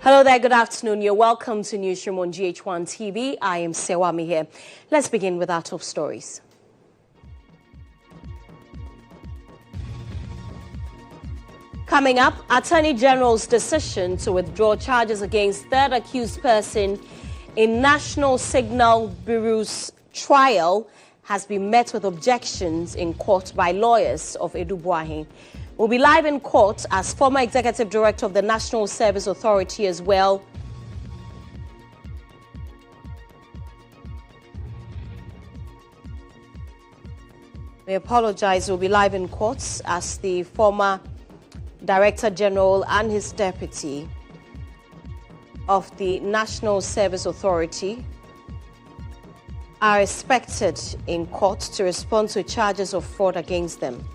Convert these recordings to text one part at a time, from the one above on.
Hello there, good afternoon. You're welcome to Newsroom on GHOne TV. I am Serwaa Amihere. Let's begin with our top stories. Coming up, Attorney General's decision to withdraw charges against third accused person in National Signal Bureau's trial has been met with objections in court by lawyers of Edu-Boahen. We'll be live in court as former Executive Director of the National Service Authority as well. We apologize. We'll be live in court as the former Director General and his deputy of the National Service Authority are expected in court to respond to charges of fraud against them.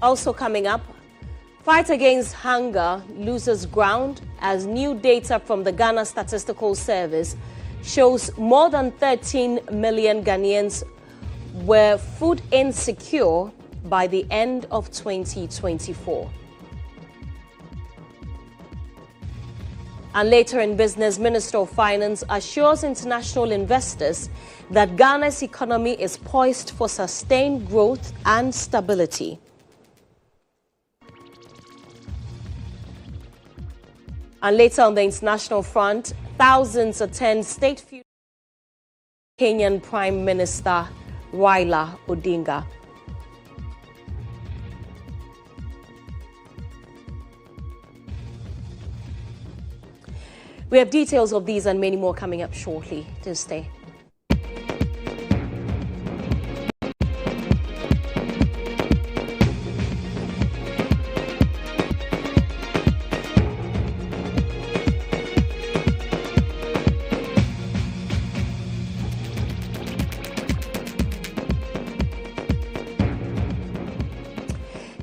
Also coming up, fight against hunger loses ground as new data from the Ghana Statistical Service shows more than 13 million Ghanaians were food insecure by the end of 2024. And later in business, Minister of Finance assures international investors that Ghana's economy is poised for sustained growth and stability. And later on the international front, thousands attend state funeral of Kenyan Prime Minister Raila Odinga. We have details of these and many more coming up shortly. Do stay.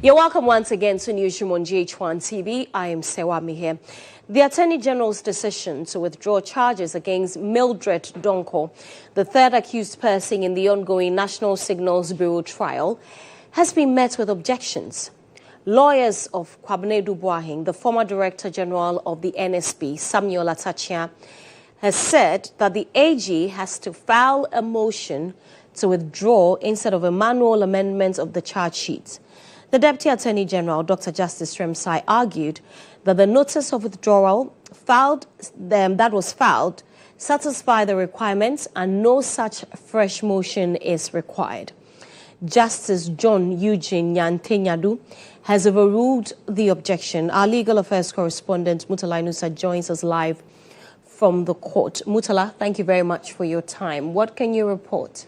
You're welcome once again to Newsroom on GHOne TV. I am Serwaa Amihere. The Attorney General's decision to withdraw charges against Mildred Donko, the third accused person in the ongoing National Signals Bureau trial, has been met with objections. Lawyers of Kwabena Edu-Boahen, the former Director General of the NSB, Samuel Atachia, has said that the AG has to file a motion to withdraw instead of a manual amendment of the charge sheet. The Deputy Attorney General, Dr. Justice Serwaa, argued that the notice of withdrawal that was filed satisfied the requirements and no such fresh motion is required. Justice John Eugene Nyantenyadu has overruled the objection. Our legal affairs correspondent, Mutala Inusa, joins us live from the court. Mutala, thank you very much for your time. What can you report?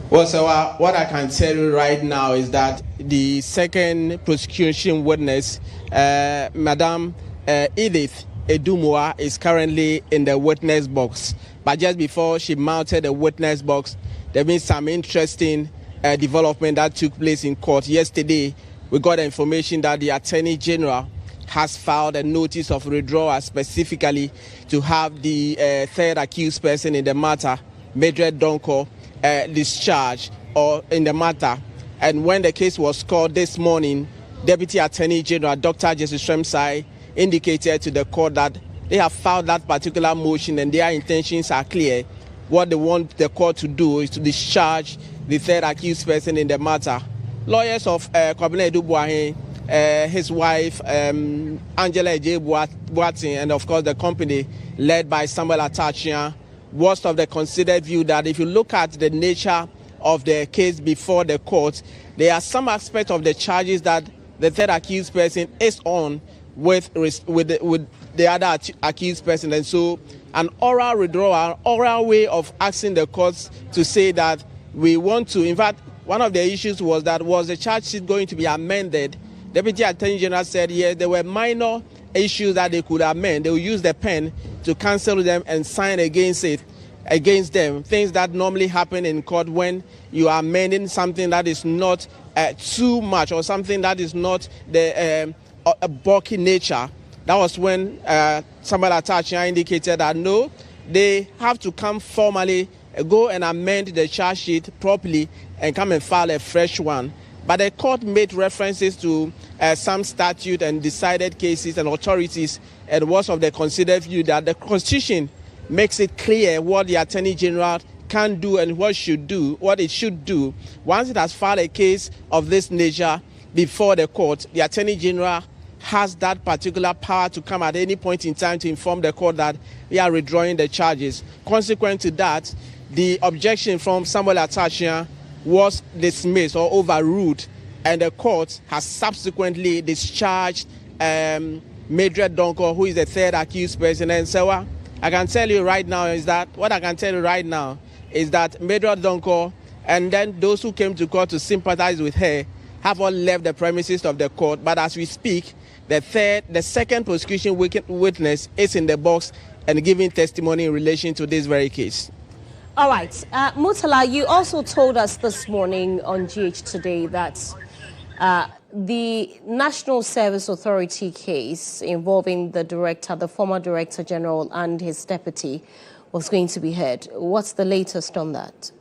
Well, so what I can tell you right now is that the second prosecution witness, Madam Edith Edumua, is currently in the witness box. But just before she mounted the witness box, there been some interesting development that took place in court. Yesterday, we got information that the Attorney General has filed a notice of withdrawal specifically to have the third accused person in the matter, Mildred Donko, discharged or in the matter. And when the case was called this morning, Deputy Attorney General Dr. Justice Serwaa indicated to the court that they have filed that particular motion and their intentions are clear. What they want the court to do is to discharge the third accused person in the matter. Lawyers of Kwabena Edu-Boahen, his wife Angela J. Boatin, and of course the company led by Samuel Atachia, was of the considered view that if you look at the nature of the case before the court, there are some aspects of the charges that the third accused person is on with the other accused person. And so an oral withdrawal, an oral way of asking the courts to say that we want to, in fact, one of the issues was that was the charge sheet going to be amended. Deputy Attorney General said, yes, there were minor issues that they could amend. They will use the pen to cancel them and sign against them. Things that normally happen in court when you are amending something that is not too much or something that is not the a bulky nature. That was when Samuel Atachia indicated that no, they have to come formally go and amend the charge sheet properly and come and file a fresh one. But the court made references to some statute and decided cases and authorities, and was of the considered view that the Constitution makes it clear what the Attorney General can do and what it should do. Once it has filed a case of this nature before the court, the Attorney General has that particular power to come at any point in time to inform the court that we are withdrawing the charges. Consequent to that, the objection from Samuel Atachia was dismissed or overruled, and the court has subsequently discharged Mildred Donko, who is the third accused person. And so what I can tell you right now is that Mildred Donko and then those who came to court to sympathize with her have all left the premises of the court. But as we speak, the second prosecution witness is in the box and giving testimony in relation to this very case. All right. Murtala, you also told us this morning on GH Today that the National Service Authority case involving the former Director General and his deputy was going to be heard. What's the latest on that?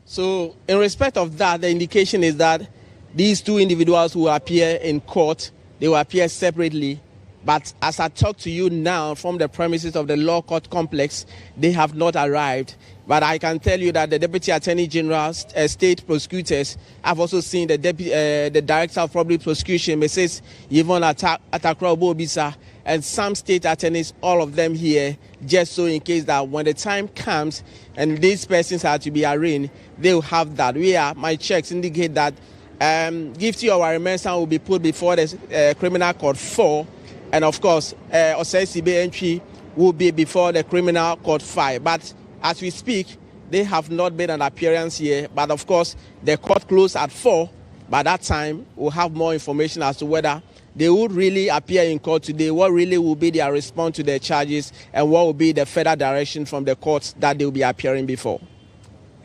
So in respect of that, the indication is that these two individuals who appear in court, they will appear separately. But as I talk to you now from the premises of the law court complex, they have not arrived. But I can tell you that the Deputy Attorney General, state prosecutors, have also seen the Director of Public Prosecution, Mrs. Yvonne Atakra-Obisa, and some state attorneys, all of them here, just so in case that when the time comes and these persons are to be arraigned, they will have that. My checks indicate that Gifty or Arimensan will be put before the criminal court 4, and of course, Osei entry will be before the criminal court 5. But as we speak, they have not made an appearance here. But of course, the court closed at 4. By that time, we'll have more information as to whether they would really appear in court today, what really will be their response to their charges, and what will be the further direction from the courts that they will be appearing before.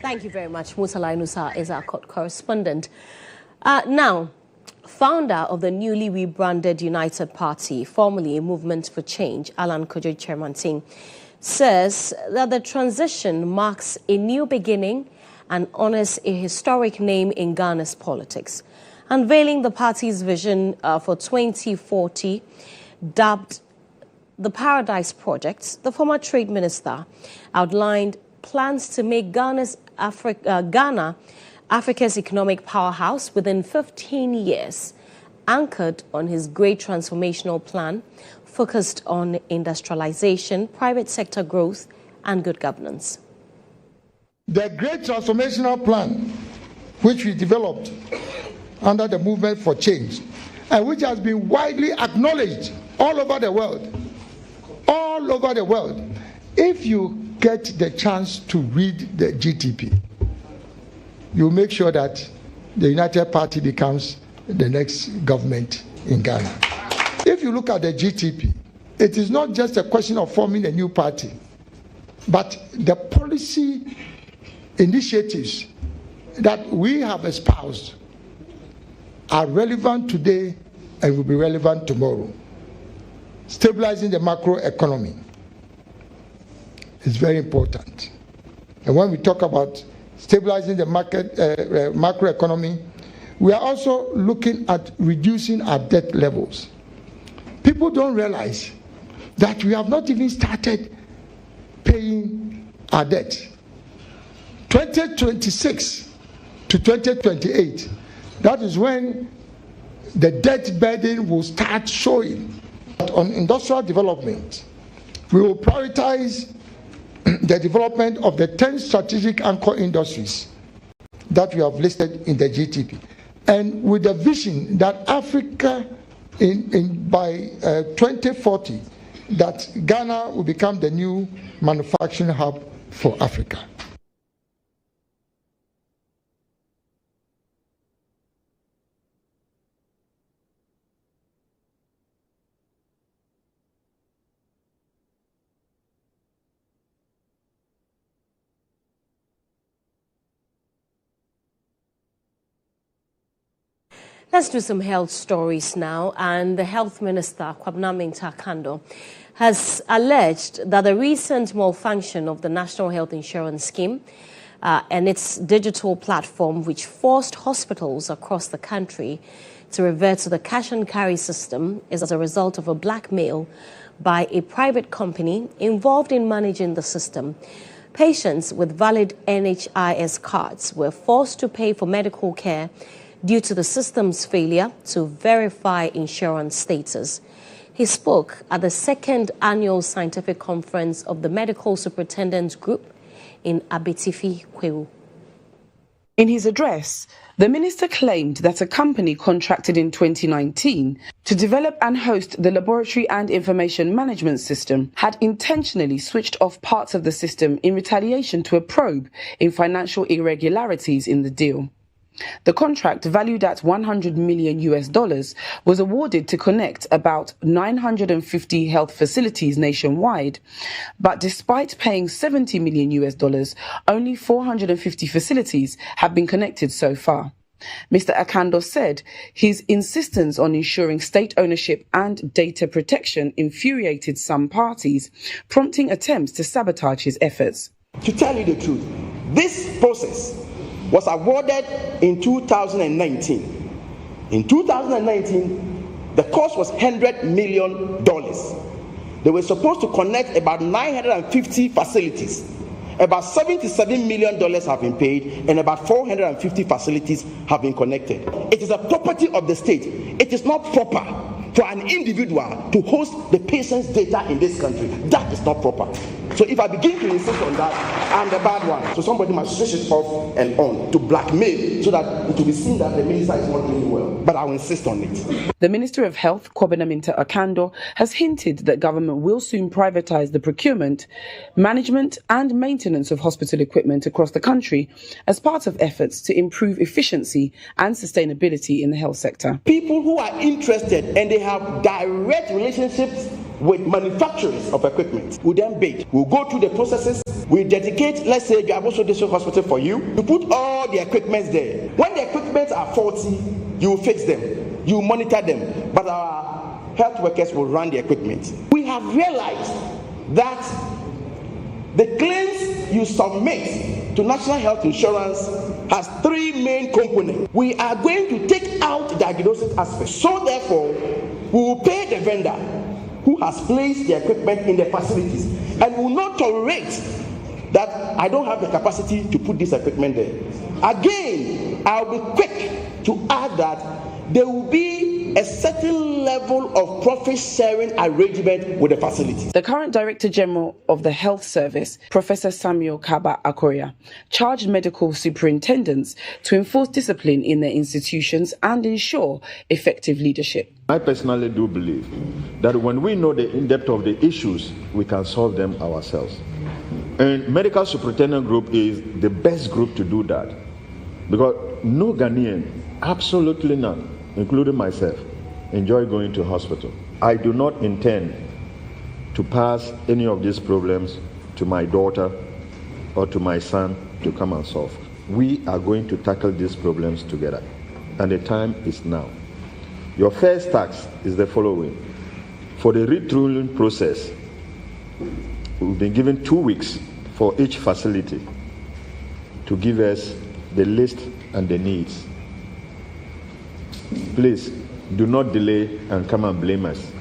Thank you very much. Murtala Inusa is our court correspondent. Now, founder of the newly rebranded United Party, formerly a Movement for Change, Alan Kojo Chairman, says that the transition marks a new beginning and honors a historic name in Ghana's politics. Unveiling the party's vision for 2040, dubbed the Paradise Project, the former trade minister outlined plans to make Ghana Africa's economic powerhouse within 15 years, anchored on his great transformational plan, focused on industrialization, private sector growth, and good governance. The great transformational plan, which we developed under the Movement for Change, and which has been widely acknowledged all over the world. All over the world. If you get the chance to read the GTP, you make sure that the United Party becomes the next government in Ghana. If you look at the GTP, it is not just a question of forming a new party, but the policy initiatives that we have espoused are relevant today and will be relevant tomorrow. Stabilizing the macroeconomy is very important. And when we talk about stabilizing the macroeconomy, we are also looking at reducing our debt levels. People don't realize that we have not even started paying our debt. 2026 to 2028, that is when the debt burden will start showing. On industrial development, we will prioritize the development of the 10 strategic anchor industries that we have listed in the GTP, and with the vision that Africa, by 2040, that Ghana will become the new manufacturing hub for Africa. Let's do some health stories now. And the Health Minister, Amihere, has alleged that the recent malfunction of the National Health Insurance Scheme and its digital platform, which forced hospitals across the country to revert to the cash and carry system, is as a result of a blackmail by a private company involved in managing the system. Patients with valid NHIS cards were forced to pay for medical care due to the system's failure to verify insurance status. He spoke at the second annual scientific conference of the Medical Superintendents Group in Abetifi, Kwewu. In his address, the minister claimed that a company contracted in 2019 to develop and host the laboratory and information management system had intentionally switched off parts of the system in retaliation to a probe in financial irregularities in the deal. The contract, valued at $100 million, was awarded to connect about 950 health facilities nationwide. But despite paying $70 million, only 450 facilities have been connected so far. Mr. Akando said his insistence on ensuring state ownership and data protection infuriated some parties, prompting attempts to sabotage his efforts. To tell you the truth, this process was awarded in 2019. In 2019, the cost was $100 million. They were supposed to connect about 950 facilities. About $77 million have been paid, and about 450 facilities have been connected. It is a property of the state. It is not proper for an individual to host the patient's data in this country. That is not proper. So if I begin to insist on that, I'm the bad one. So somebody must switch it off and on to blackmail so that it will be seen that the minister is not doing well. But I will insist on it. The Minister of Health, Amihere, has hinted that government will soon privatize the procurement, management and maintenance of hospital equipment across the country as part of efforts to improve efficiency and sustainability in the health sector. People who are interested and they have direct relationships with manufacturers of equipment will then bid. We'll go through the processes. We dedicate, let's say, Gaboso District Hospital for you. You put all the equipment there. When the equipment are faulty, you fix them. You monitor them. But our health workers will run the equipment. We have realized that the claims you submit to National Health Insurance has three main components. We are going to take out the diagnostic aspect. So therefore, we will pay the vendor who has placed the equipment in the facilities and will not tolerate that I don't have the capacity to put this equipment there. Again, I'll be quick to add that there will be a certain level of profit sharing arrangement with the facilities. The current Director General of the Health Service, Professor Samuel Kaba Akoria, charged medical superintendents to enforce discipline in their institutions and ensure effective leadership. I personally do believe that when we know the in-depth of the issues, we can solve them ourselves. And Medical Superintendent Group is the best group to do that. Because no Ghanaian, absolutely none, including myself, enjoy going to hospital. I do not intend to pass any of these problems to my daughter or to my son to come and solve. We are going to tackle these problems together, and the time is now. Your first task is the following. For the retooling process, we've been given 2 weeks for each facility to give us the list and the needs. Please do not delay and come and blame us.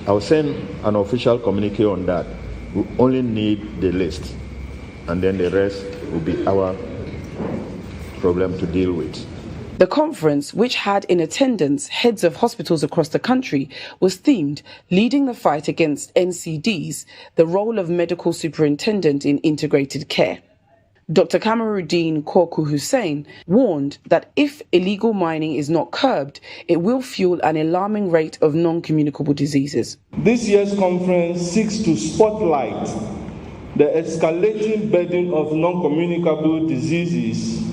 I'll send an official communique on that. We only need the list, and then the rest will be our problem to deal with. The conference, which had in attendance heads of hospitals across the country, was themed Leading the Fight Against NCDs, the Role of Medical Superintendent in Integrated Care. Dr. Kamaruddin Korku Hussein warned that if illegal mining is not curbed, it will fuel an alarming rate of non-communicable diseases. This year's conference seeks to spotlight the escalating burden of non-communicable diseases,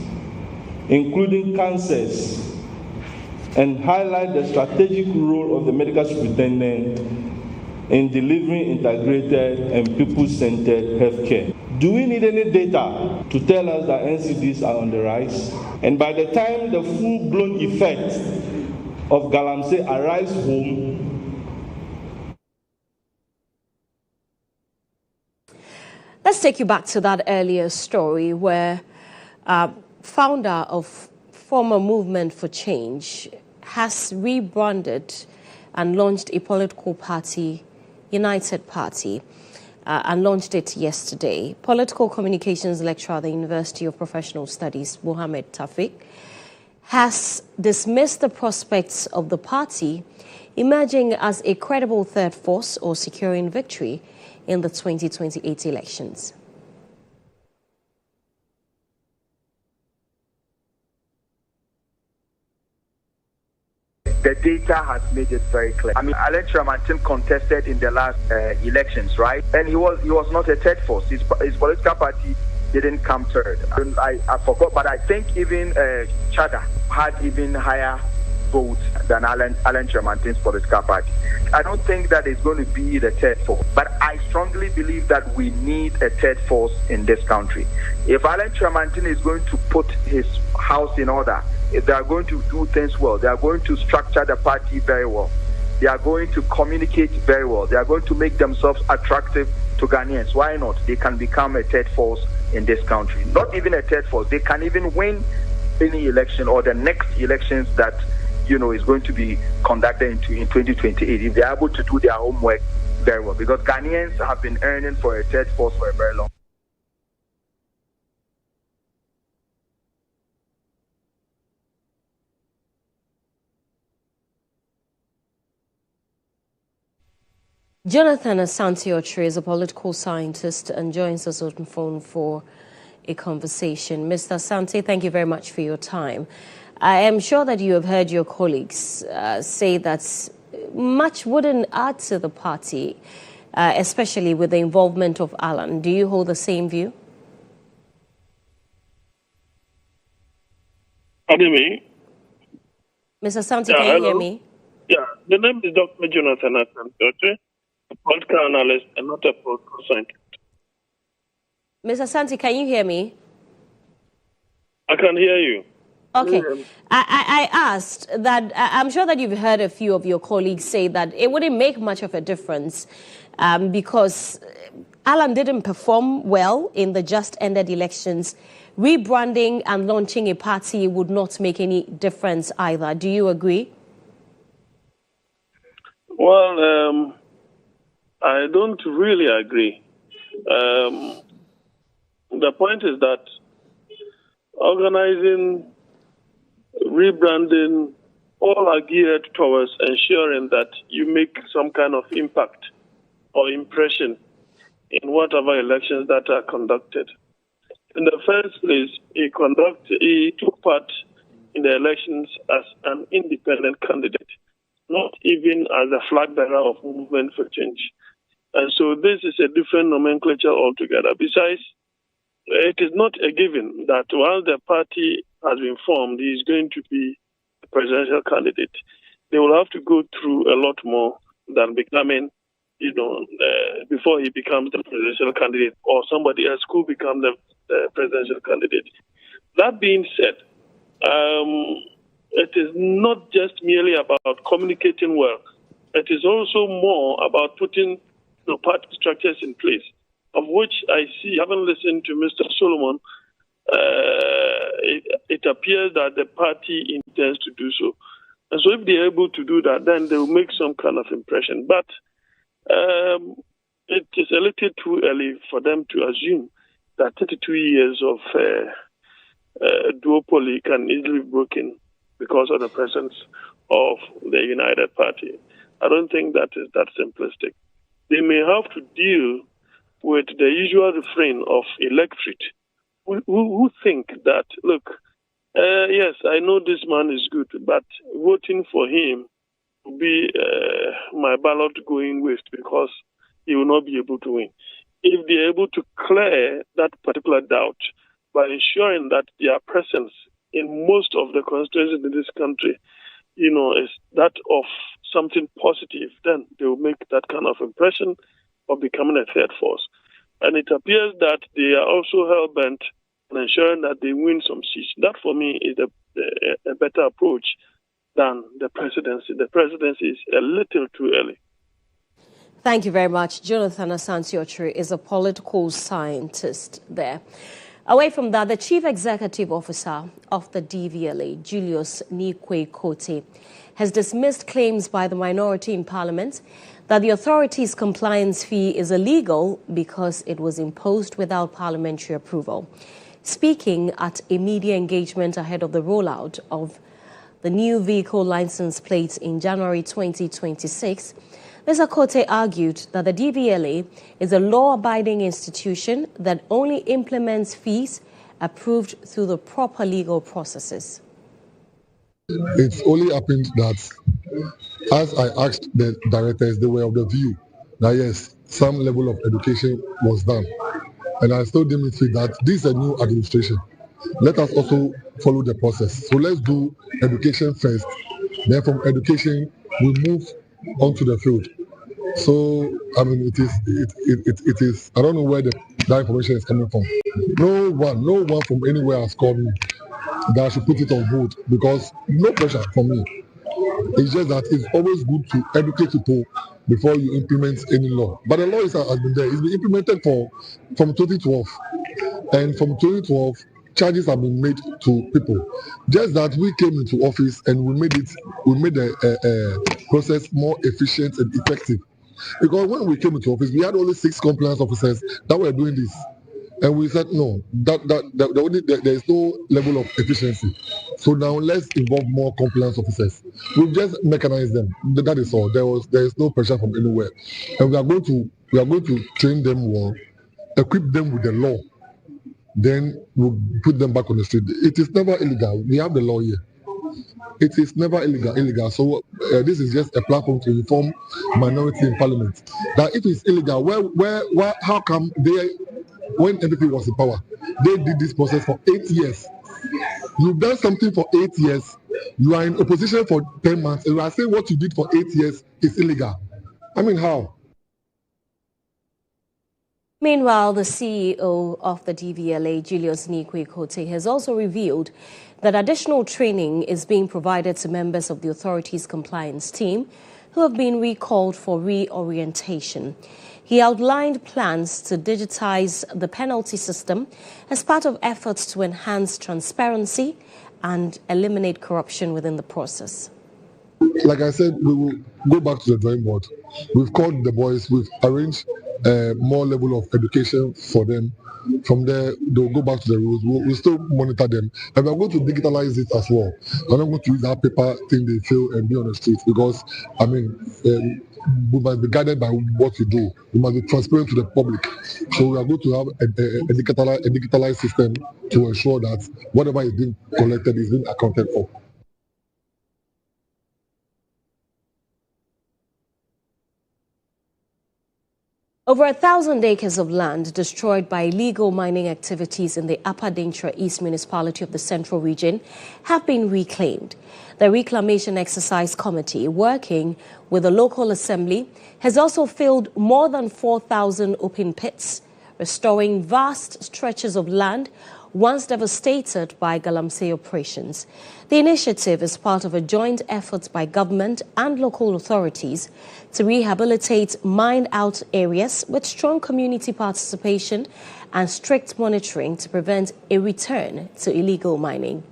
including cancers, and highlight the strategic role of the medical superintendent in delivering integrated and people-centered healthcare. Do we need any data to tell us that NCDs are on the rise? And by the time the full-blown effect of Galamsey arrives home, let's take you back to that earlier story where founder of former Movement for Change has rebranded and launched a political party, United Party, and launched it yesterday. Political communications lecturer at the University of Professional Studies, Mohammed Tafik, has dismissed the prospects of the party emerging as a credible third force or securing victory in the 2028 elections. The data has made it very clear. I mean, Alan Tramantin contested in the last elections, right? And he was not a third force. His political party didn't come third. I forgot, but I think even Chada had even higher votes than Alan Tramantin's political party. I don't think that it's going to be the third force, but I strongly believe that we need a third force in this country. If Alan Tramantin is going to put his house in order, if they are going to do things well, they are going to structure the party very well, they are going to communicate very well, they are going to make themselves attractive to Ghanaians. Why not? They can become a third force in this country. Not even a third force, they can even win any election or the next elections that is going to be conducted in 2028 if they are able to do their homework very well, because Ghanaians have been earning for a third force for a very long time. Jonathan Asante-Okyere is a political scientist and joins us on the phone for a conversation. Mr. Asante, thank you very much for your time. I am sure that you have heard your colleagues say that much wouldn't add to the party, especially with the involvement of Alan. Do you hold the same view? Pardon me? Mr. Asante, can you hear me? Yeah, the name is Dr. Jonathan Asante-Okyere, a political analyst and not a political scientist. Mr. Asante, can you hear me? I can hear you. Okay. I asked that, I'm sure that you've heard a few of your colleagues say that it wouldn't make much of a difference because Alan didn't perform well in the just ended elections. Rebranding and launching a party would not make any difference either. Do you agree? Well, I don't really agree. The point is that organizing, rebranding, all are geared towards ensuring that you make some kind of impact or impression in whatever elections that are conducted. In the first place, he took part in the elections as an independent candidate, not even as a flag bearer of Movement for Change. And so this is a different nomenclature altogether. Besides, it is not a given that while the party has been formed, he is going to be a presidential candidate. They will have to go through a lot more than becoming, before he becomes the presidential candidate, or somebody else could become the presidential candidate. That being said, it is not just merely about communicating well. It is also more about putting the party structures in place, of which I see, having listened to Mr. Solomon, it appears that the party intends to do so. And so if they're able to do that, then they will make some kind of impression. But it is a little too early for them to assume that 32 years of duopoly can easily be broken because of the presence of the United Party. I don't think that is that simplistic. They may have to deal with the usual refrain of electorate who think that, look, yes, I know this man is good, but voting for him will be my ballot going waste because he will not be able to win. If they're able to clear that particular doubt by ensuring that their presence in most of the constituencies in this country, is that of something positive, then they will make that kind of impression of becoming a third force. And it appears that they are also hell-bent on ensuring that they win some seats. That, for me, is a better approach than the presidency. The presidency is a little too early. Thank you very much. Jonathan Asante-Okyere is a political scientist there. Away from that, the Chief Executive Officer of the DVLA, Julius Nikwe-Kote, has dismissed claims by the minority in Parliament that the authority's compliance fee is illegal because it was imposed without parliamentary approval. Speaking at a media engagement ahead of the rollout of the new vehicle license plates in January 2026, Mr. Kote argued that the DVLA is a law-abiding institution that only implements fees approved through the proper legal processes. It's only happened that as I asked the directors, they were of the view that yes, some level of education was done. And I told them that this is a new administration. Let us also follow the process. So let's do education first. Then from education, we move onto the field. So, I mean, it is, I don't know where that information is coming from. No one from anywhere has called me that I should put it on hold because no pressure from me. It's just that it's always good to educate people before you implement any law. But the law has been there. It's been implemented from 2012. And from 2012, charges have been made to people. Just that we came into office and we made the process more efficient and effective. Because when we came into office, we had only 6 compliance officers that were doing this. And we said, no, there is no level of efficiency. So now let's involve more compliance officers. We've just mechanized them. That is all. There is no pressure from anywhere. And we are going to train them well, equip them with the law. Then we'll put them back on the street. It is never illegal. We have the law here. It is never illegal. So this is just a platform to inform minority in parliament that if it's illegal, how come they, when NPP was in power, they did this process for 8 years? You've done something for 8 years. You are in opposition for 10 months, and you are saying what you did for 8 years is illegal. I mean, how? Meanwhile, the CEO of the DVLA, Julius Nikwe-Kote, has also revealed that additional training is being provided to members of the authority's compliance team who have been recalled for reorientation. He outlined plans to digitize the penalty system as part of efforts to enhance transparency and eliminate corruption within the process. Like I said, we will go back to the drawing board. We've called the boys, we've arranged more level of education for them. From there, they'll go back to the rules. We'll still monitor them. And we're going to digitalize it as well. We're not going to use that paper thing they feel and be on the streets because, I mean, we must be guided by what we do. We must be transparent to the public. So we are going to have a digitalized system to ensure that whatever is being collected is being accounted for. Over 1,000 acres of land destroyed by illegal mining activities in the Upper Denkyira East Municipality of the Central Region have been reclaimed. The Reclamation Exercise Committee, working with the local assembly, has also filled more than 4,000 open pits, restoring vast stretches of land once devastated by Galamsey operations. The initiative is part of a joint effort by government and local authorities to rehabilitate mined-out areas with strong community participation and strict monitoring to prevent a return to illegal mining.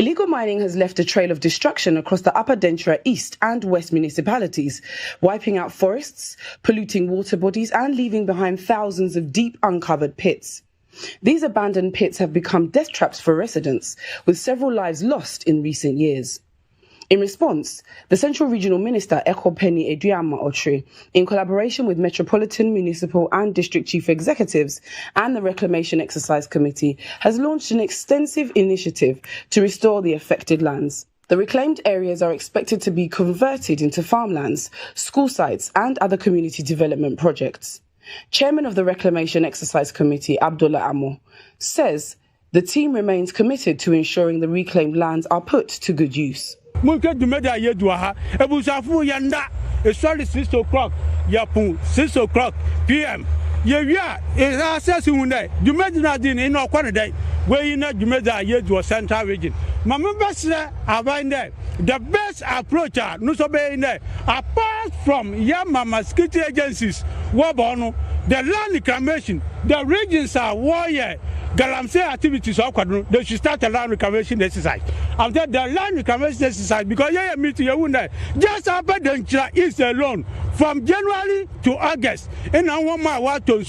Illegal mining has left a trail of destruction across the Upper Denkyira East and West municipalities, wiping out forests, polluting water bodies and leaving behind thousands of deep uncovered pits. These abandoned pits have become death traps for residents, with several lives lost in recent years. In response, the Central Regional Minister, Ekopeni Eduama-Okyere, in collaboration with Metropolitan, Municipal and District Chief Executives and the Reclamation Exercise Committee, has launched an extensive initiative to restore the affected lands. The reclaimed areas are expected to be converted into farmlands, school sites and other community development projects. Chairman of the Reclamation Exercise Committee, Abdullah Amo, says the team remains committed to ensuring the reclaimed lands are put to good use. 6 o'clock, 6 o'clock p.m. Yeah, it's assessing that you made nothing in our quantity where you know you made a year to a central region. My members are buying there. The best approach apart from Yamama security agencies, Wabono, the land reclamation, the regions are warrior. Galamsey activities they should start a land reclamation exercise. After the land reclamation exercise, because just Appendice is alone from January to August, and I want my water to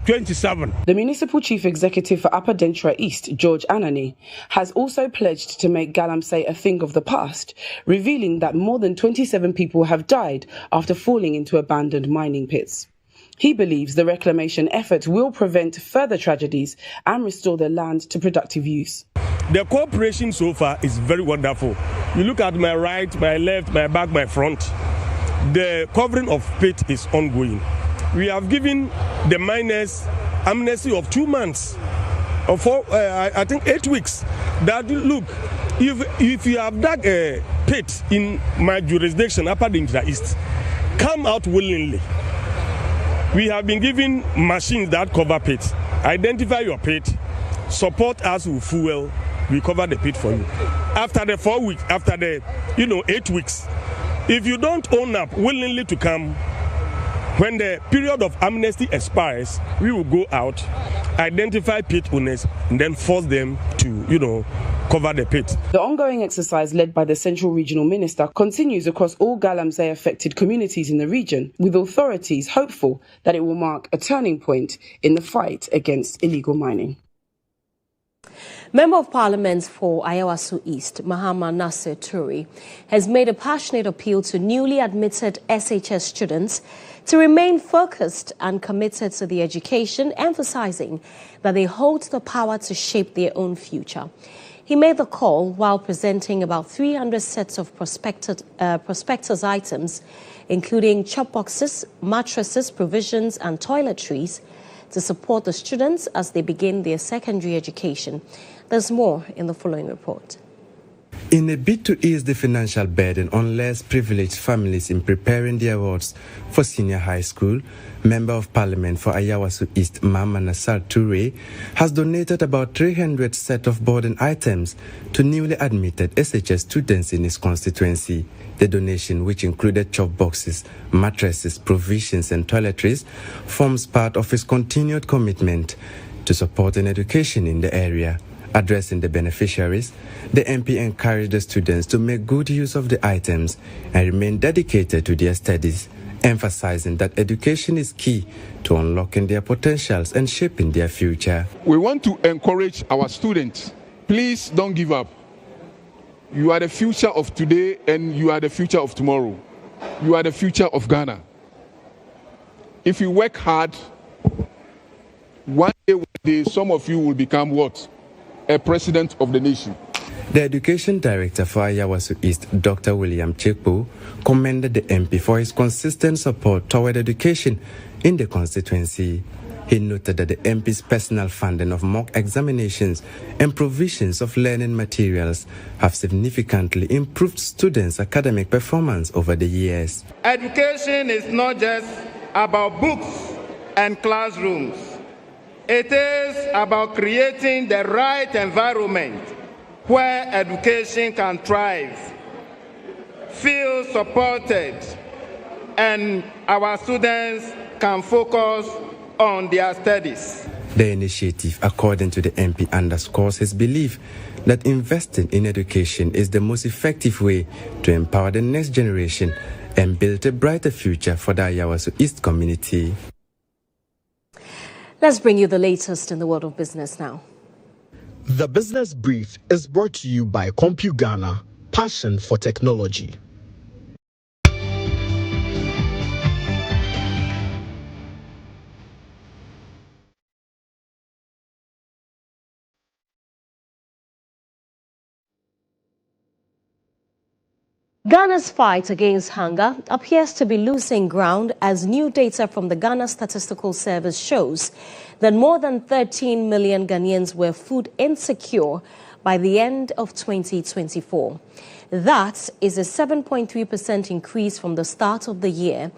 27. The Municipal Chief Executive for Upper Dentra East, George Anani, has also pledged to make Galamsey a thing of the past, revealing that more than 27 people have died after falling into abandoned mining pits. He believes the reclamation effort will prevent further tragedies and restore the land to productive use. The cooperation so far is very wonderful. You look at my right, my left, my back, my front. The covering of pit is ongoing. We have given the miners amnesty of 2 months, or I think 8 weeks. That look, if you have dug a pit in my jurisdiction, Upper Dentra East, come out willingly. We have been given machines that cover pits. Identify your pit, support us with fuel, we cover the pit for you. After the 4 weeks, after the 8 weeks, if you don't own up willingly to come, when the period of amnesty expires, we will go out, identify pit owners, and then force them to, cover the pit. The ongoing exercise led by the Central Regional Minister continues across all Galamsey-affected communities in the region, with authorities hopeful that it will mark a turning point in the fight against illegal mining. Member of Parliament for Ayawaso East, Muhammad Nasir Toure, has made a passionate appeal to newly admitted SHS students to remain focused and committed to the education, emphasizing that they hold the power to shape their own future. He made the call while presenting about 300 sets of prospectus items, including chop boxes, mattresses, provisions, and toiletries, to support the students as they begin their secondary education. There's more in the following report. In a bid to ease the financial burden on less privileged families in preparing their wards for senior high school, Member of Parliament for Ayawaso East, Muhammad Nasir Toure, has donated about 300 sets of boarding items to newly admitted SHS students in his constituency. The donation, which included chop boxes, mattresses, provisions and toiletries, forms part of his continued commitment to supporting education in the area. Addressing the beneficiaries, the MP encouraged the students to make good use of the items and remain dedicated to their studies, emphasizing that education is key to unlocking their potentials and shaping their future. We want to encourage our students. Please don't give up. You are the future of today and you are the future of tomorrow. You are the future of Ghana. If you work hard, one day, some of you will become what? A president of the nation. The Education Director for Ayawaso East, Dr. William Chekpo, commended the MP for his consistent support toward education in the constituency. He noted that the MP's personal funding of mock examinations and provisions of learning materials have significantly improved students' academic performance over the years. Education is not just about books and classrooms. It is about creating the right environment where education can thrive, feel supported, and our students can focus on their studies. The initiative, according to the MP, underscores his belief that investing in education is the most effective way to empower the next generation and build a brighter future for the Ayawaso East community. Let's bring you the latest in the world of business now. The Business Brief is brought to you by CompuGhana, passion for technology. Ghana's fight against hunger appears to be losing ground as new data from the Ghana Statistical Service shows that more than 13 million Ghanaians were food insecure by the end of 2024. That is a 7.3% increase from the start of the year,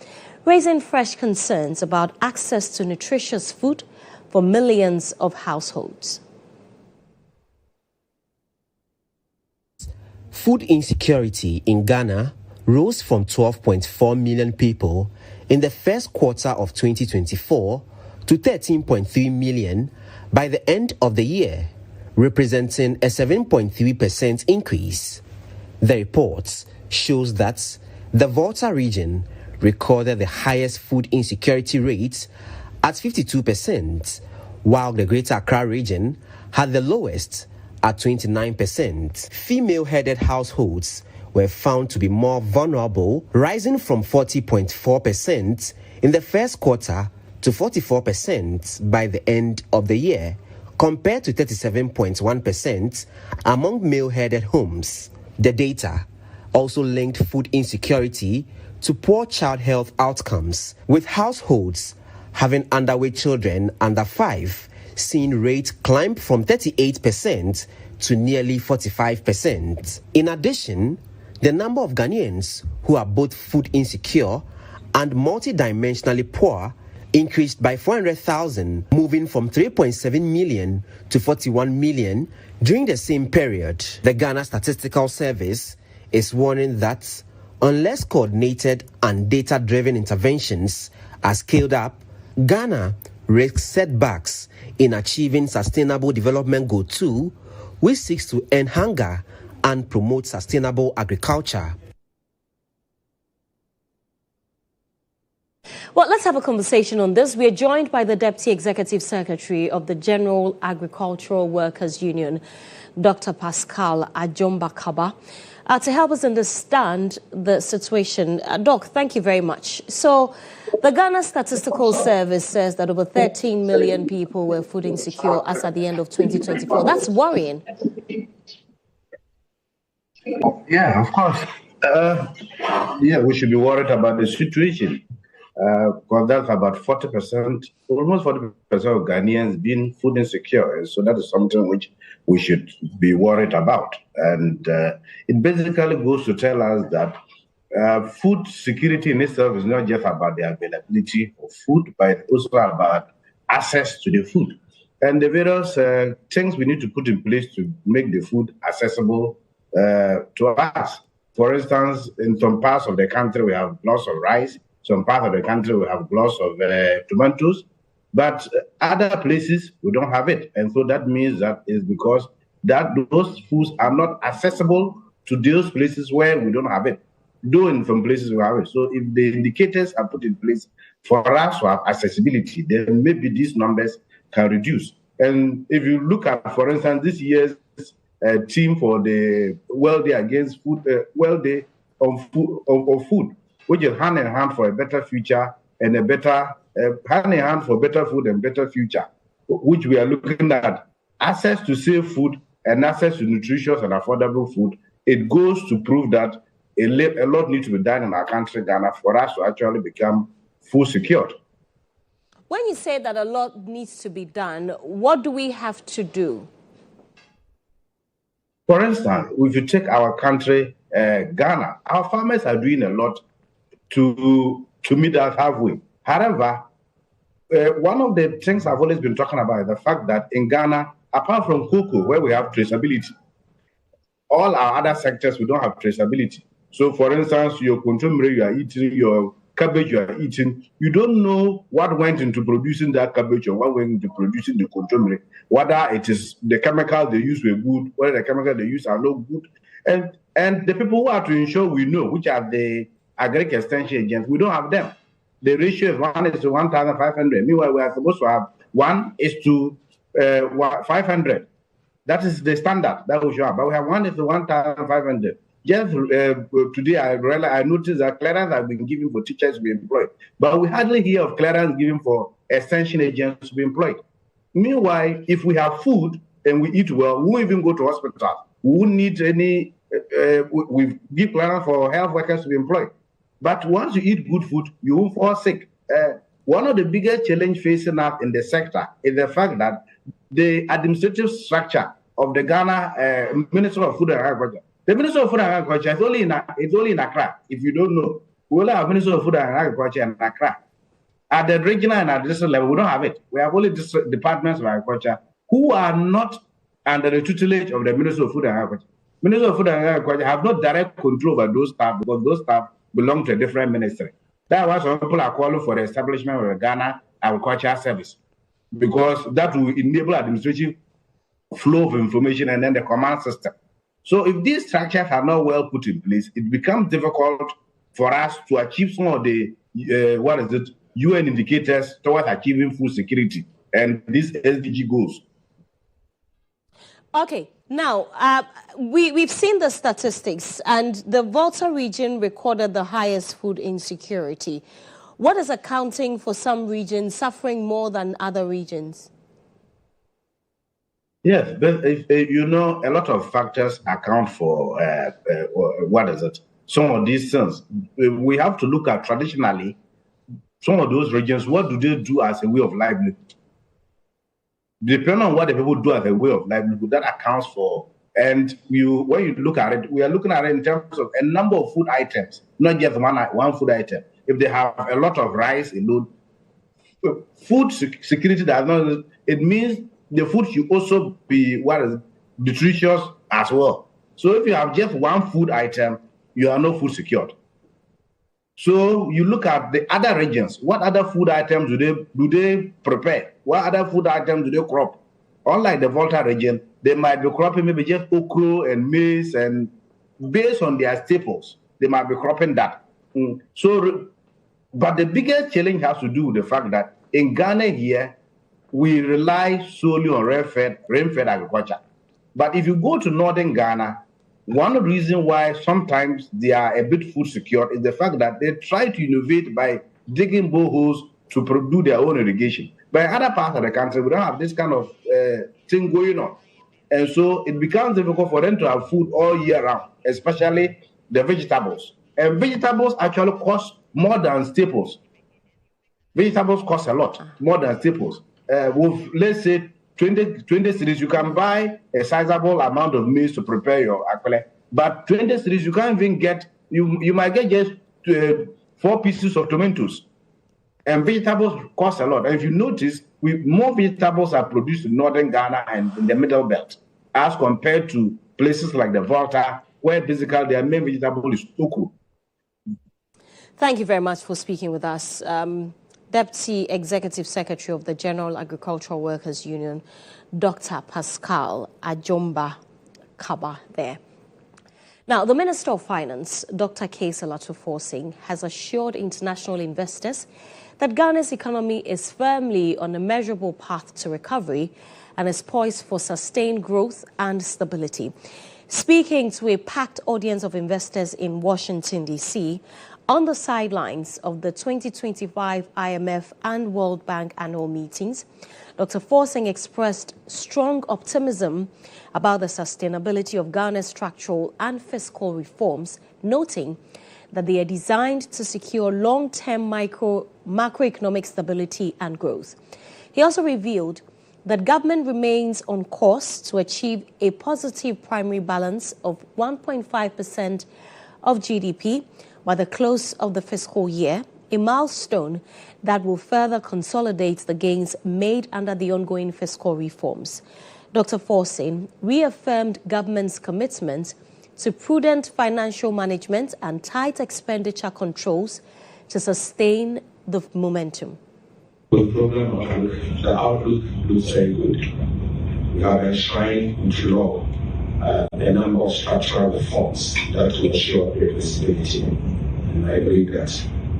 raising fresh concerns about access to nutritious food for millions of households. Food insecurity in Ghana rose from 12.4 million people in the first quarter of 2024 to 13.3 million by the end of the year, representing a 7.3% increase. The report shows that the Volta region recorded the highest food insecurity rate at 52%, while the Greater Accra region had the lowest at 29%. Female-headed households were found to be more vulnerable, rising from 40.4% in the first quarter to 44% by the end of the year, compared to 37.1% among male-headed homes. The data also linked food insecurity to poor child health outcomes, with households having underweight children under 5 seeing rate climb from 38% to nearly 45%. In addition, the number of Ghanaians who are both food insecure and multidimensionally poor increased by 400,000, moving from 3.7 million to 41 million during the same period. The Ghana Statistical Service is warning that unless coordinated and data-driven interventions are scaled up, Ghana risks setbacks in achieving Sustainable Development Goal 2, which seeks to end hunger and promote sustainable agriculture. Well, let's have a conversation on this. We are joined by the Deputy Executive Secretary of the General Agricultural Workers Union, Dr. Pascal Ajombakaba, to help us understand the situation. Doc, thank you very much. So, the Ghana Statistical Service says that over 13 million people were food insecure as at the end of 2024. That's worrying. Yeah, of course. Yeah, we should be worried about the situation. Because that's about 40%, almost 40% of Ghanaians being food insecure. And so that is something which we should be worried about. And it basically goes to tell us that food security in itself is not just about the availability of food, but also about access to the food. And the various things we need to put in place to make the food accessible to us. For instance, in some parts of the country, we have lots of rice. Some parts of the country we have lots of tomatoes, but other places we don't have it. And so that means that is because that those foods are not accessible to those places where we don't have it. Though in some places we have it. So if the indicators are put in place for us to have accessibility, then maybe these numbers can reduce. And if you look at, for instance, this year's team for the World Day Against Food, World Day of Food, which is hand in hand for a better future and a better, hand in hand for better food and better future, which we are looking at access to safe food and access to nutritious and affordable food. It goes to prove that a lot needs to be done in our country, Ghana, for us to actually become food secured. When you say that a lot needs to be done, what do we have to do? For instance, if you take our country, Ghana, our farmers are doing a lot to meet us halfway. However, one of the things I've always been talking about is the fact that in Ghana, apart from cocoa, where we have traceability, all our other sectors, we don't have traceability. So, for instance, your contumely you are eating, your cabbage you are eating, you don't know what went into producing that cabbage or what went into producing the contumely, whether it is the chemical they use were good, whether the chemical they use are not good. And the people who are to ensure we know, which are the agric extension agents, we don't have them. The ratio is 1:1,500. Meanwhile, we are supposed to have 1:500. That is the standard that we should have. But we have 1:1,500. Just today, I noticed that clearance has been given for teachers to be employed. But we hardly hear of clearance given for extension agents to be employed. Meanwhile, if we have food and we eat well, we won't even go to hospital. We won't need any, we give clearance for health workers to be employed. But once you eat good food, you won't fall sick. One of the biggest challenges facing us in the sector is the fact that the administrative structure of the Ghana Ministry of Food and Agriculture, the Ministry of Food and Agriculture is only in Accra. If you don't know, we only have Ministry of Food and Agriculture in Accra. At the regional and at the district level, we don't have it. We have only departments of agriculture who are not under the tutelage of the Ministry of Food and Agriculture. Minister of Food and Agriculture have no direct control over those staff because those staff belong to a different ministry. That's why some people are calling for the establishment of a Ghana Agricultural Service, because that will enable administrative flow of information and then the command system. So if these structures are not well put in place, it becomes difficult for us to achieve some of the UN indicators towards achieving food security and these SDG goals. Okay, now we've seen the statistics, and the Volta region recorded the highest food insecurity. What is accounting for some regions suffering more than other regions? Yes, but a lot of factors account for some of these things. We have to look at traditionally some of those regions. What do they do as a way of livelihood? Depending on what the people do as a way of livelihood, that accounts for. And when you look at it, we are looking at it in terms of a number of food items, not just one food item. If they have a lot of rice alone, food security does not. It means the food should also be nutritious as well. So if you have just one food item, you are not food secured. So you look at the other regions. What other food items do they prepare? What other food items do they crop? Unlike the Volta region, they might be cropping maybe just okra and maize, and based on their staples, they might be cropping that. But the biggest challenge has to do with the fact that in Ghana here, we rely solely on rain-fed agriculture. But if you go to northern Ghana, one of the reasons why sometimes they are a bit food secure is the fact that they try to innovate by digging boreholes to do their own irrigation. But in other parts of the country, we don't have this kind of thing going on. And so it becomes difficult for them to have food all year round, especially the vegetables. And vegetables actually cost more than staples. Vegetables cost a lot more than staples. With, let's say, 20 cedis, you can buy a sizable amount of maize to prepare your akpele. But 20 cedis, you can't even get, you might get just 4 pieces of tomatoes. And vegetables cost a lot. And if you notice, more vegetables are produced in northern Ghana and in the middle belt as compared to places like the Volta, where basically their main vegetable is okra. Thank you very much for speaking with us. Deputy Executive Secretary of the General Agricultural Workers Union, Dr. Pascal Ajomba Kaba there. Now, the Minister of Finance, Dr. Kaysalatu Forsing, has assured international investors that Ghana's economy is firmly on a measurable path to recovery and is poised for sustained growth and stability. Speaking to a packed audience of investors in Washington, D.C., on the sidelines of the 2025 IMF and World Bank annual meetings, Dr. Forsing expressed strong optimism about the sustainability of Ghana's structural and fiscal reforms, noting that they are designed to secure long-term macroeconomic stability and growth. He also revealed that government remains on course to achieve a positive primary balance of 1.5% of GDP by the close of the fiscal year, a milestone that will further consolidate the gains made under the ongoing fiscal reforms. Dr. Forsing reaffirmed government's commitment to prudent financial management and tight expenditure controls to sustain the momentum. The program of the outlook looks very good. We have enshrined into law a number of structural reforms that will ensure greater stability. And I believe that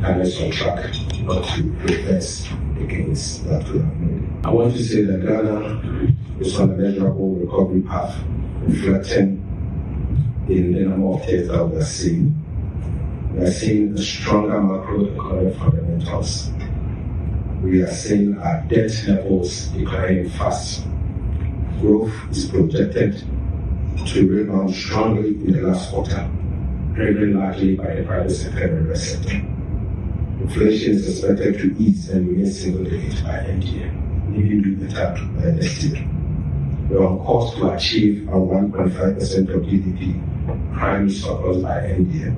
Ghana is on track not to reverse the gains that we have made. I want to say that Ghana is on a measurable recovery path, reflecting in the number of things that we are seeing. We are seeing the stronger macroeconomic fundamentals. We are seeing our debt levels declining fast. Growth is projected to rebound strongly in the last quarter, driven largely by the private sector and the rest sector. Inflation is expected to ease and remain single-digit by end year, even do better by next year. We are on course to achieve our 1.5% of GDP primary surplus by end year.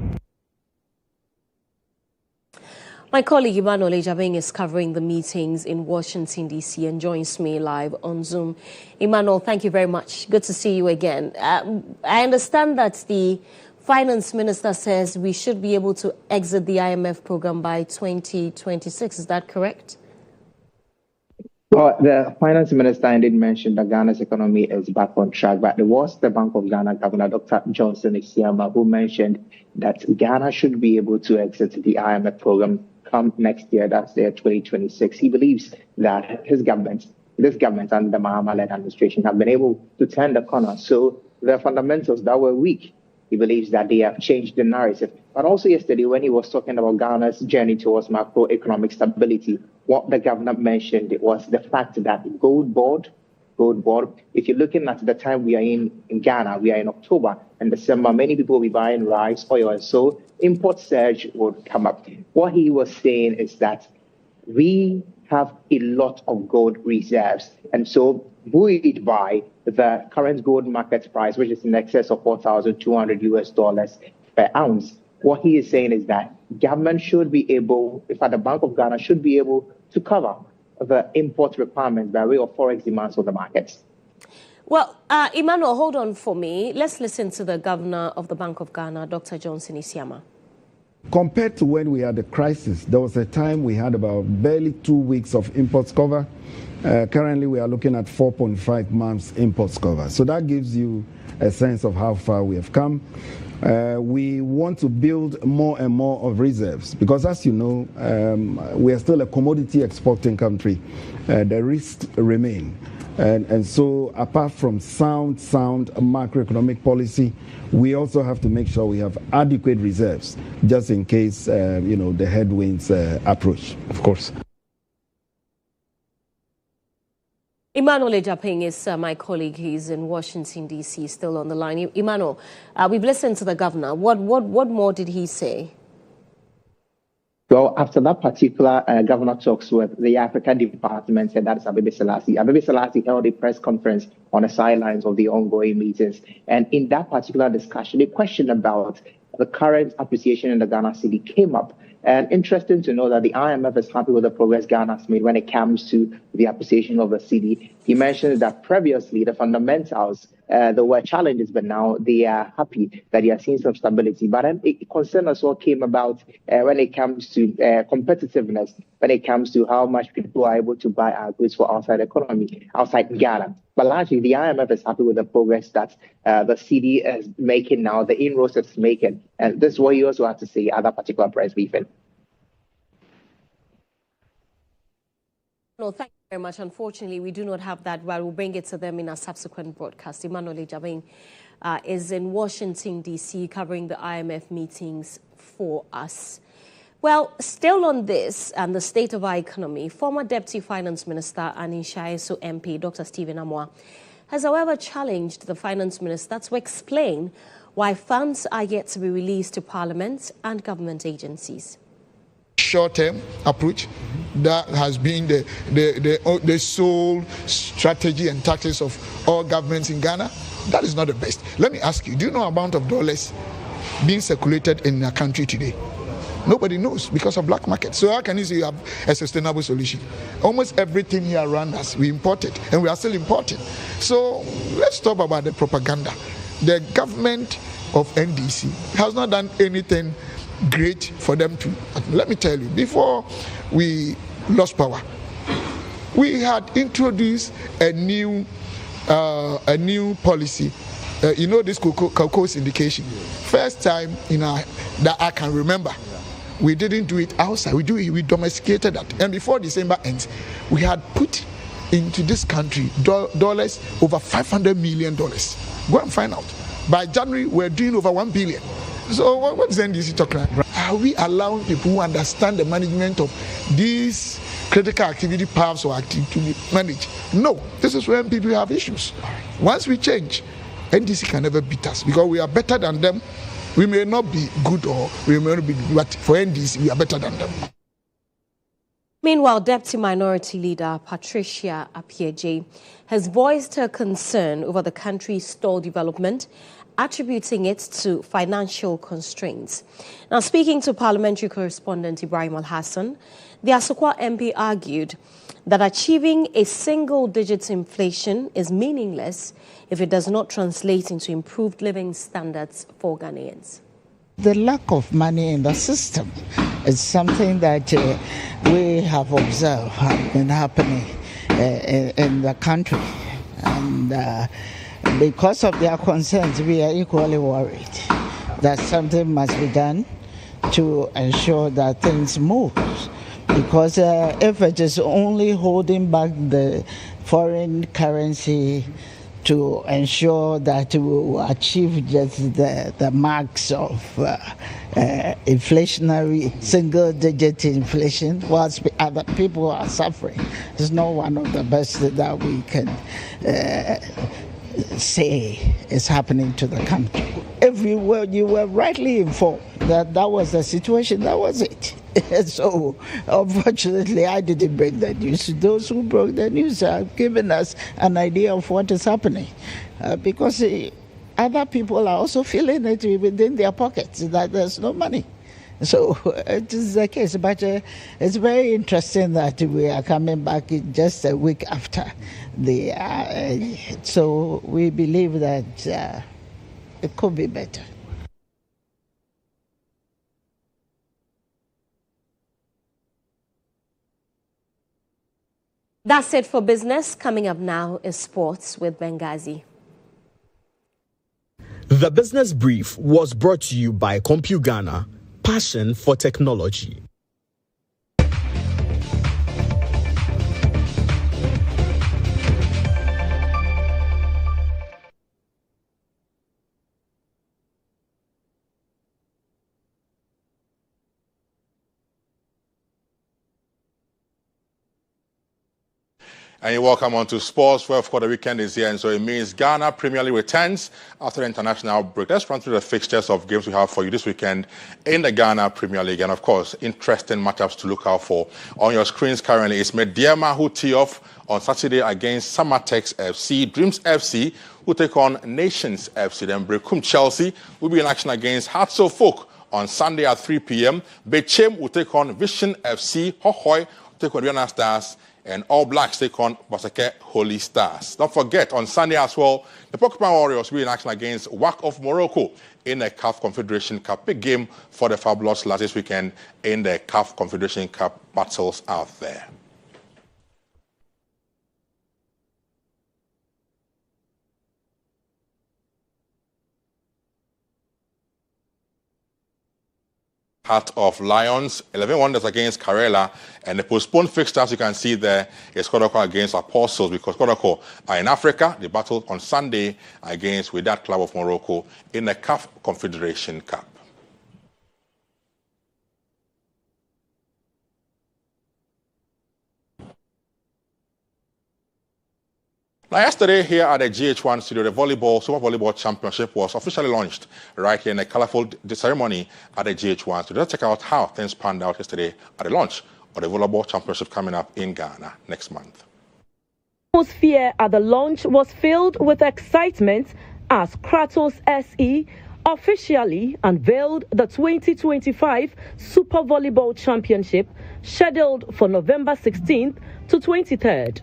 My colleague Emmanuel Ejabeng is covering the meetings in Washington, D.C. and joins me live on Zoom. Emmanuel, thank you very much. Good to see you again. I understand that the Finance Minister says we should be able to exit the IMF program by 2026. Is that correct? Well, the Finance Minister indeed mentioned that Ghana's economy is back on track, but it was the Bank of Ghana Governor, Dr. GHOne, who mentioned that Ghana should be able to exit the IMF program come next year, that's the year 2026. He believes that this government and the Mahama-led administration have been able to turn the corner. So the fundamentals that were weak, he believes that they have changed the narrative. But also yesterday, when he was talking about Ghana's journey towards macroeconomic stability, what the governor mentioned was the fact that gold board, if you're looking at the time we are in Ghana, we are in October and December, many people will be buying rice, oil, and so import surge would come up. What he was saying is that we have a lot of gold reserves, and so buoyed by the current gold market price, which is in excess of $4,200 per ounce. What he is saying is that government should be able, in fact, the Bank of Ghana should be able to cover the import requirements by way of forex demands on the markets. Well, Emmanuel, hold on for me. Let's listen to the governor of the Bank of Ghana, Dr. GHOne Isiama. Compared to when we had the crisis, there was a time we had about barely 2 weeks of imports cover. Currently, we are looking at 4.5 months imports cover. So that gives you a sense of how far we have come. We want to build more and more of reserves because, as you know, we are still a commodity exporting country. The risks remain. And so apart from sound macroeconomic policy, we also have to make sure we have adequate reserves just in case, the headwinds approach, of course. Emmanuel Ejabeng is my colleague. He's in Washington, D.C., still on the line. Emmanuel, we've listened to the governor. What more did he say? Well, after that particular governor talks with the Africa department, and that's Abebe Selassie. Abebe Selassie held a press conference on the sidelines of the ongoing meetings. And in that particular discussion, a question about the current appreciation in the Ghana cedi came up. And interesting to know that the IMF is happy with the progress Ghana has made when it comes to the appreciation of the cedi. He mentioned that previously the fundamentals, there were challenges, but now they are happy that they are seeing some stability. But a concern as well came about when it comes to competitiveness, when it comes to how much people are able to buy our goods for outside economy, outside Ghana. But largely, the IMF is happy with the progress that the cedi is making now, the inroads it's making. And this is what he also had to say at that particular press briefing. No, thank you very much. Unfortunately, we do not have that, but we'll bring it to them in a subsequent broadcast. Emmanuel Ejabeng is in Washington, D.C., covering the IMF meetings for us. Well, still on this and the state of our economy, former Deputy Finance Minister and Inshaeso MP, Dr. Stephen Amoah, has, however, challenged the Finance Minister to explain why funds are yet to be released to Parliament and government agencies. Short-term approach that has been the sole strategy and tactics of all governments in Ghana. That is not the best. Let me ask you, do you know the amount of dollars being circulated in our country today? Nobody knows because of black market. So how can you say you have a sustainable solution? Almost everything here around us, we imported, and we are still importing. So let's talk about the propaganda. The government of NDC has not done anything great for them to. Let me tell you, before we lost power, we had introduced a new policy. This cocoa syndication. First time that I can remember. We didn't do it outside. We domesticated that. And before December ends, we had put into this country dollars over $500 million. Go and find out. By January, we're doing over 1 billion. So what is NDC talking about? Are we allowing people who understand the management of these critical activity paths or activity to manage? No. This is when people have issues. Once we change, NDC can never beat us because we are better than them. We may not be good or we may not be good, but for NDC, we are better than them. Meanwhile, Deputy Minority Leader Patricia Appiagyei has voiced her concern over the country's stalled development, attributing it to financial constraints. Now, speaking to parliamentary correspondent Ibrahim Al-Hassan, the Asokwa MP argued that achieving a single-digit inflation is meaningless if it does not translate into improved living standards for Ghanaians. The lack of money in the system is something that we have observed have been happening in the country. And because of their concerns, we are equally worried that something must be done to ensure that things move. Because if it is only holding back the foreign currency to ensure that we will achieve just the marks of inflationary, single-digit inflation, whilst other people are suffering, it's not one of the best that we can say is happening to the country. If you were rightly informed that that was the situation, that was it. So, unfortunately, I didn't break the news. Those who broke the news have given us an idea of what is happening. Because other people are also feeling it within their pockets, that there's no money. So, it is the case. But it's very interesting that we are coming back just a week after. So, we believe that it could be better. That's it for business. Coming up now is sports with Benghazi. The Business Brief was brought to you by CompuGhana, passion for technology. And you're welcome on to sports, where of course the weekend is here, and so it means Ghana Premier League returns after the international break. Let's run through the fixtures of games we have for you this weekend in the Ghana Premier League, and of course, interesting matchups to look out for. On your screens currently, it's Mediema who tee off on Saturday against Samatex FC. Dreams FC will take on Nations FC. Then Brekum Chelsea will be in action against Hearts of Folk on Sunday at 3 p.m. Bechem will take on Vision FC. Hohoi will take on Rihanna Stars. And All Blacks take on Basake Holy Stars. Don't forget, on Sunday as well, the Porcupine Warriors will be in action against WAC of Morocco in the CAF Confederation Cup. Big game for the Fabulous last this weekend in the CAF Confederation Cup battles out there. Heart of Lions, 11 Wonders against Karela, and the postponed fixtures you can see there is Kodoko against Apostles, because Kodoko are in Africa. They battled on Sunday against Wydad Club of Morocco in the CAF Confederation Cup. Now, yesterday here at the GHOne studio, the Super Volleyball Championship was officially launched right here in a colorful ceremony at the GHOne studio. Let's check out how things panned out yesterday at the launch of the Volleyball Championship coming up in Ghana next month. The atmosphere at the launch was filled with excitement as Kratos SE officially unveiled the 2025 Super Volleyball Championship scheduled for November 16th to 23rd.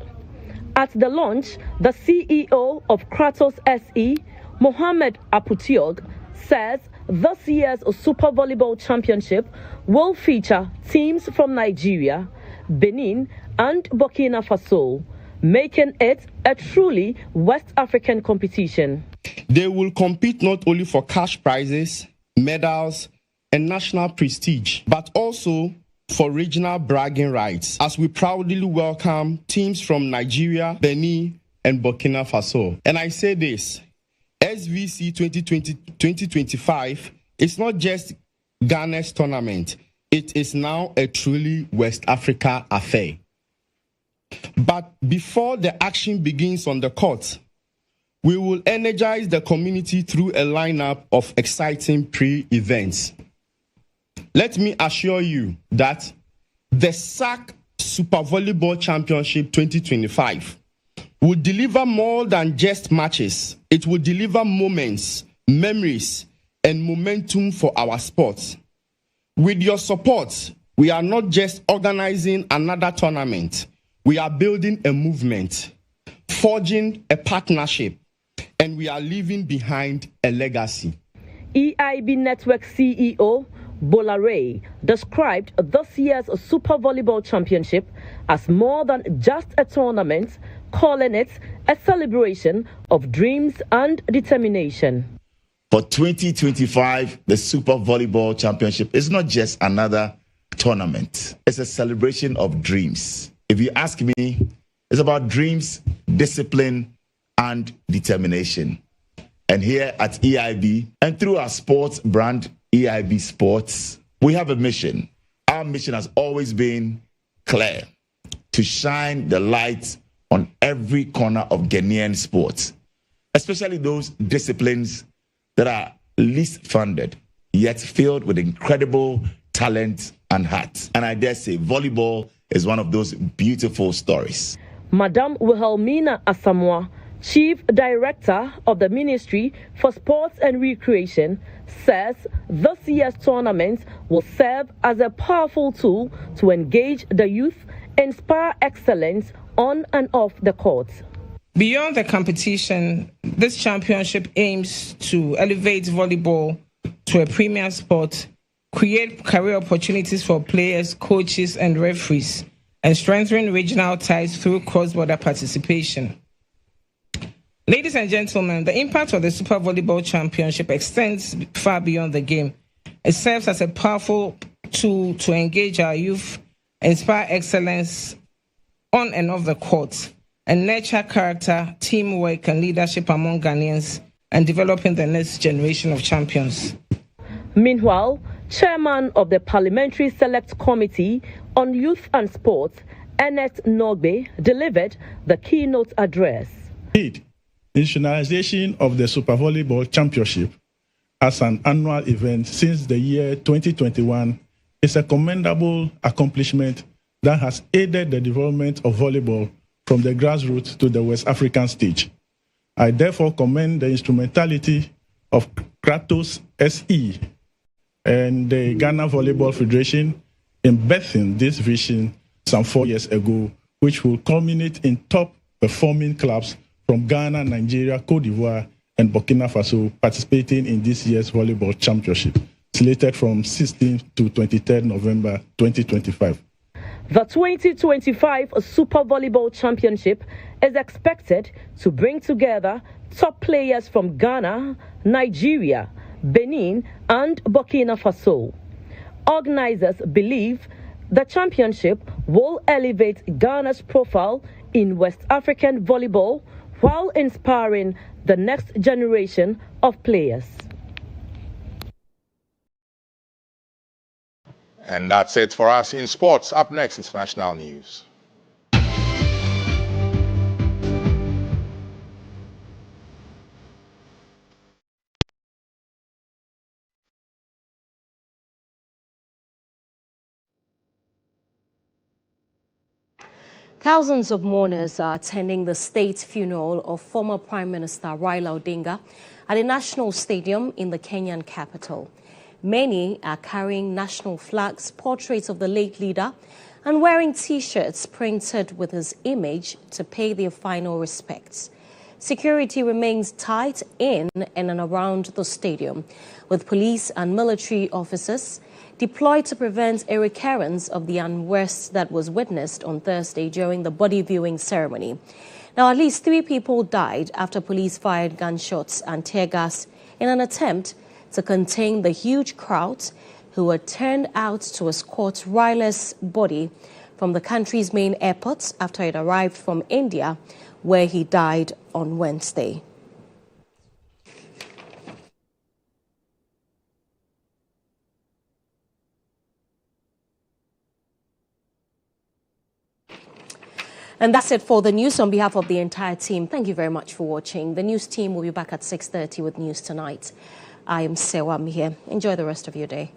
At the launch, the CEO of Kratos SE, Mohamed Aputiog, says this year's Super Volleyball Championship will feature teams from Nigeria, Benin, and Burkina Faso, making it a truly West African competition. They will compete not only for cash prizes, medals, and national prestige, but also for regional bragging rights, as we proudly welcome teams from Nigeria, Benin, and Burkina Faso. And I say this, SVC 2025 is not just Ghana's tournament, it is now a truly West Africa affair. But before the action begins on the court, we will energize the community through a lineup of exciting pre-events. Let me assure you that the SAC Super Volleyball Championship 2025 will deliver more than just matches. It will deliver moments, memories, and momentum for our sport. With your support, we are not just organizing another tournament. We are building a movement, forging a partnership, and we are leaving behind a legacy. EIB Network CEO Bolare described this year's Super Volleyball Championship as more than just a tournament, calling it a celebration of dreams and determination. For 2025, the Super Volleyball Championship is not just another tournament. It's a celebration of dreams. If you ask me, it's about dreams, discipline, and determination. And here at EIB, and through our sports brand, EIB Sports, we have a mission. Our mission has always been clear: to shine the light on every corner of Ghanaian sports, especially those disciplines that are least funded, yet filled with incredible talent and heart. And I dare say volleyball is one of those beautiful stories. Madame Wilhelmina Asamoah, Chief Director of the Ministry for Sports and Recreation, says this year's tournament will serve as a powerful tool to engage the youth, inspire excellence on and off the court. Beyond the competition, this championship aims to elevate volleyball to a premium sport, create career opportunities for players, coaches, and referees, and strengthen regional ties through cross-border participation. Ladies and gentlemen, the impact of the Super Volleyball Championship extends far beyond the game. It serves as a powerful tool to engage our youth, inspire excellence on and off the court, and nurture character, teamwork, and leadership among Ghanaians, and developing the next generation of champions. Meanwhile, Chairman of the Parliamentary Select Committee on Youth and Sports, Ernest Nogbe, delivered the keynote address. Institutionalization of the Super Volleyball Championship as an annual event since the year 2021 is a commendable accomplishment that has aided the development of volleyball from the grassroots to the West African stage. I therefore commend the instrumentality of Kratos SE and the Ghana Volleyball Federation in birthing this vision some 4 years ago, which will culminate in top-performing clubs from Ghana, Nigeria, Cote d'Ivoire, and Burkina Faso participating in this year's Volleyball Championship, slated from 16th to 23rd November 2025. The 2025 Super Volleyball Championship is expected to bring together top players from Ghana, Nigeria, Benin, and Burkina Faso. Organizers believe the championship will elevate Ghana's profile in West African volleyball while inspiring the next generation of players. And that's it for us in sports. Up next, international news. Thousands of mourners are attending the state funeral of former Prime Minister Raila Odinga at the National Stadium in the Kenyan capital. Many are carrying national flags, portraits of the late leader, and wearing T-shirts printed with his image to pay their final respects. Security remains tight in and around the stadium, with police and military officers deployed to prevent a recurrence of the unrest that was witnessed on Thursday during the body viewing ceremony. Now, at least 3 people died after police fired gunshots and tear gas in an attempt to contain the huge crowds who were turned out to escort Raila's body from the country's main airport after it arrived from India, where he died on Wednesday. And that's it for the news. On behalf of the entire team, thank you very much for watching. The news team will be back at 6:30 with News Tonight. I am Serwaa Amihere. Enjoy the rest of your day.